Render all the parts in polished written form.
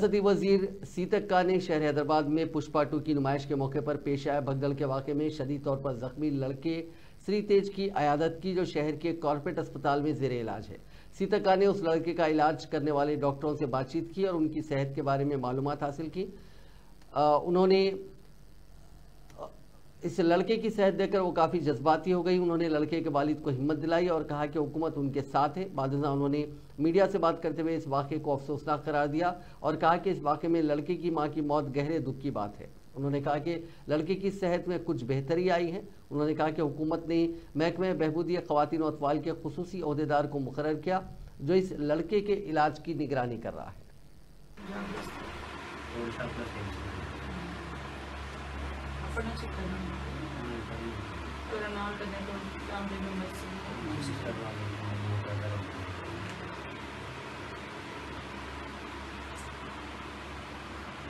सदी वजीर सीतक का ने शहर हैदराबाद में पुष्पा 2 की नुमाइश के मौके पर पेश आया भगदड़ के वाक़े में शदीद तौर पर जख्मी लड़के श्री तेज की अयादत की, जो शहर के कॉर्पोरेट अस्पताल में जेर इलाज है। सीतक का ने उस लड़के का इलाज करने वाले डॉक्टरों से बातचीत की और उनकी सेहत के बारे में मालूमात हासिल की। उन्होंने इस लड़के की सेहत देखकर वो काफ़ी जज्बाती हो गई। उन्होंने लड़के के वालिद को हिम्मत दिलाई और कहा कि हुकूमत उनके साथ है। बादशाह उन्होंने मीडिया से बात करते हुए इस वाक़े को अफसोसनाक करार दिया और कहा कि इस वाक़े में लड़के की मां की मौत गहरे दुख की बात है। उन्होंने कहा कि लड़के की सेहत में कुछ बेहतरी आई है। उन्होंने कहा कि हुकूमत ने महकमे बहबूदी ख़वातीन और अतफाल के खुसूसी ओहदेदार को मुकर्रर किया, जो इस लड़के के इलाज की निगरानी कर रहा है।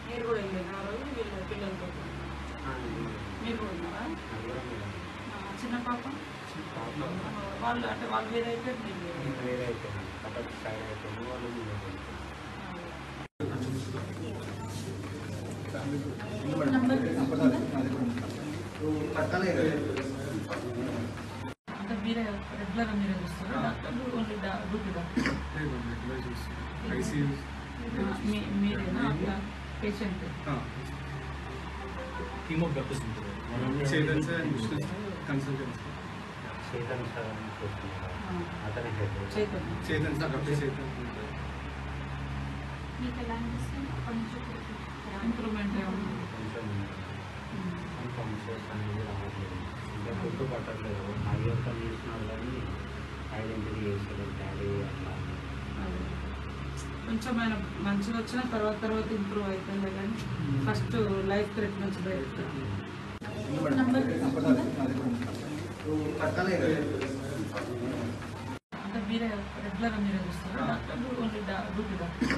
మీరు కూడా వెళ్ళారు ఆ రోజు వీళ్ళ పిల్లలతో మీరు కూడా ఉన్నారా? చిన్న పాప వాళ్ళు అంటే వాళ్ళు వేరైతే అంటే మీరే రెగ్యులర్గా మీరే చూస్తారా డాక్టర్లు ఓన్లీ డ్యూటీ డాక్టర్ మీరేనా అట్లా patient team of doctors Chetan sir consultant Chetan sir doctor Chetan improvement గుర్తుపట్టట్లేదు ఐఎఫ్ఎల్ చేసినారు కానీ ఐడెంటిటీ చేసేది డాడీ అట్లా కొంచెం ఆయన మంచిగా వచ్చిన తర్వాత ఇంప్రూవ్ అవుతుంది కానీ ఫస్ట్ లైఫ్ థ్రెట్ నుంచి బయట అంటే మీరే రెగ్యులర్గా మీరే చూస్తారా డాక్టర్లు ఓన్లీ డ్యూటీ డాక్టర్